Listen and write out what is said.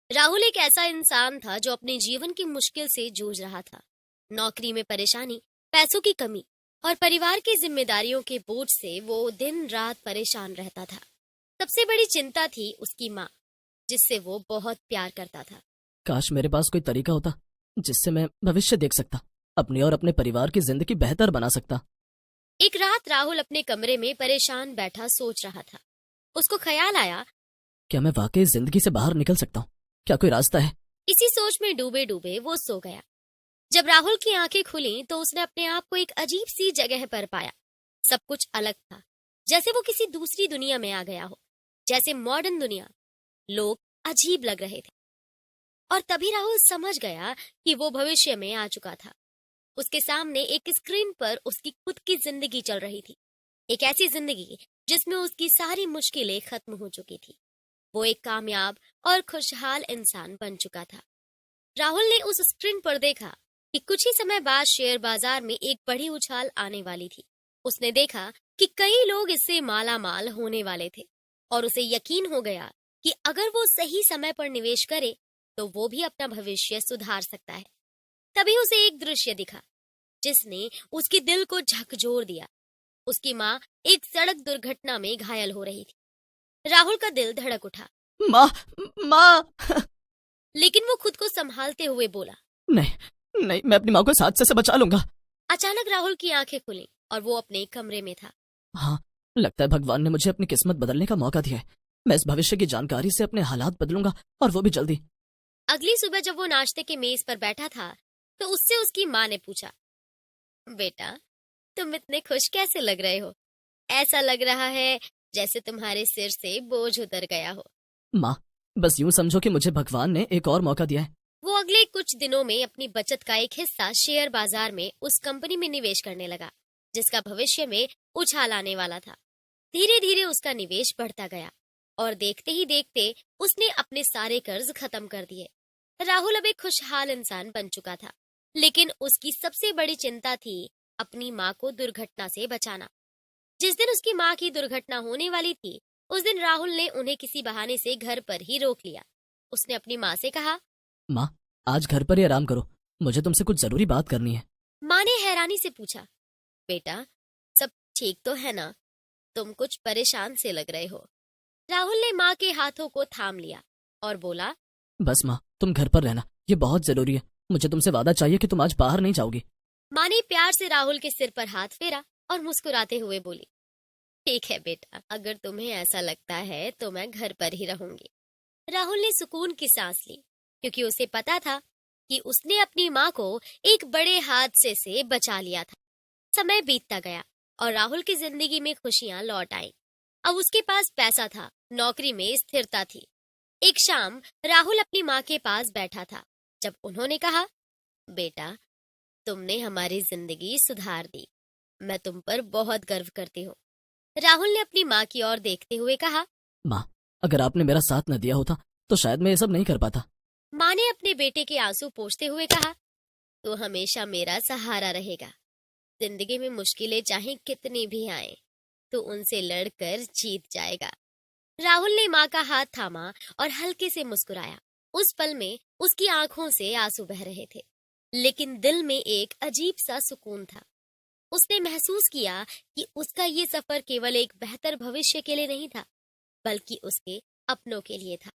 राहुल एक ऐसा इंसान था जो अपने जीवन की मुश्किल से जूझ रहा था। नौकरी में परेशानी, पैसों की कमी और परिवार की जिम्मेदारियों के बोझ से वो दिन रात परेशान रहता था। सबसे बड़ी चिंता थी उसकी माँ, जिससे वो बहुत प्यार करता था। काश मेरे पास कोई तरीका होता जिससे मैं भविष्य देख सकता, अपनी और अपने परिवार की जिंदगी बेहतर बना सकता। एक रात राहुल अपने कमरे में परेशान बैठा सोच रहा था। उसको ख्याल आया। क्या मैं वाकई जिंदगी से बाहर निकल सकता हूँ? क्या कोई रास्ता है? इसी सोच में डूबे डूबे वो सो गया। जब राहुल की आंखें खुली तो उसने अपने आप को एक अजीब सी जगह पर पाया। सब कुछ अलग था, जैसे वो किसी दूसरी दुनिया में आ गया हो। जैसे मॉडर्न दुनिया, लोग अजीब लग रहे थे। और तभी राहुल समझ गया कि वो भविष्य में आ चुका था। उसके सामने एक स्क्रीन पर उसकी खुद की जिंदगी चल रही थी। एक ऐसी जिंदगी जिसमें उसकी सारी मुश्किलें खत्म हो चुकी थी। वो एक कामयाब और खुशहाल इंसान बन चुका था। राहुल ने उस स्क्रीन पर देखा कि कुछ ही समय बाद शेयर बाजार में एक बड़ी उछाल आने वाली थी। उसने देखा कि कई लोग इससे माला माल होने वाले थे और उसे यकीन हो गया कि अगर वो सही समय पर निवेश करे तो वो भी अपना भविष्य सुधार सकता है। तभी उसे एक दृश्य दिखा जिसने उसके दिल को झकझोर दिया। उसकी माँ एक सड़क दुर्घटना में घायल हो रही थी। राहुल का दिल धड़क उठा, माँ, माँ। लेकिन वो खुद को संभालते हुए बोला। नहीं नहीं, मैं अपनी माँ को इस हादसे से बचा लूंगा। अचानक राहुल की आंखें खुली और वो अपने कमरे में था। हाँ, लगता है भगवान ने मुझे अपनी किस्मत बदलने का मौका दिया है। मैं इस भविष्य की जानकारी से अपने हालात बदलूंगा, और वो भी जल्दी। अगली सुबह जब वो नाश्ते के मेज पर बैठा था तो उससे उसकी माँ ने पूछा, बेटा, तुम इतने खुश कैसे लग रहे हो? ऐसा लग रहा है जैसे तुम्हारे सिर से बोझ उतर गया हो। माँ, बस यूं समझो कि मुझे भगवान ने एक और मौका दिया है। वो अगले कुछ दिनों में अपनी बचत का एक हिस्सा शेयर बाजार में उस कंपनी में निवेश करने लगा जिसका भविष्य में उछाल आने वाला था। धीरे धीरे उसका निवेश बढ़ता गया और देखते ही देखते उसने अपने सारे कर्ज खत्म कर दिए। राहुल अब एक खुशहाल इंसान बन चुका था, लेकिन उसकी सबसे बड़ी चिंता थी अपनी माँ को दुर्घटना से बचाना। जिस दिन उसकी माँ की दुर्घटना होने वाली थी, उस दिन राहुल ने उन्हें किसी बहाने से घर पर ही रोक लिया। उसने अपनी माँ से कहा। माँ, आज घर पर ही आराम करो, मुझे तुमसे कुछ जरूरी बात करनी है। माँ ने हैरानी से पूछा, बेटा, सब ठीक तो है ना? तुम कुछ परेशान से लग रहे हो। राहुल ने माँ के हाथों को थाम लिया और बोला, बस माँ, तुम घर पर रहना, ये बहुत जरूरी है। मुझे तुमसे वादा चाहिए कि तुम आज बाहर नहीं जाओगी। माँ ने प्यार से राहुल के सिर पर हाथ फेरा और मुस्कुराते हुए बोली, ठीक है बेटा, अगर तुम्हें ऐसा लगता है तो मैं घर पर ही रहूंगी। राहुल ने सुकून की सांस ली, क्योंकि उसे पता था कि उसने अपनी माँ को एक बड़े हादसे से बचा लिया था। समय बीतता गया और राहुल की जिंदगी में खुशियां लौट आईं। अब उसके पास पैसा था, नौकरी में स्थिरता थी। एक शाम राहुल अपनी माँ के पास बैठा था जब उन्होंने कहा, बेटा, तुमने हमारी जिंदगी सुधार दी। मैं तुम पर बहुत गर्व करती हूँ। राहुल ने अपनी माँ की ओर देखते हुए कहा। माँ, अगर आपने मेरा साथ न दिया होता तो शायद मैं ये सब नहीं कर पाता। माँ ने अपने बेटे के आंसू पोंछते हुए कहा, तू हमेशा मेरा सहारा रहेगा। जिंदगी में मुश्किलें चाहे कितनी भी आए, तो उनसे लड़कर जीत जाएगा। राहुल ने माँ का हाथ थामा और हल्के से मुस्कुराया। उस पल में उसकी आंखों से आंसू बह रहे थे, लेकिन दिल में एक अजीब सा सुकून था। उसने महसूस किया कि उसका ये सफर केवल एक बेहतर भविष्य के लिए नहीं था, बल्कि उसके अपनों के लिए था।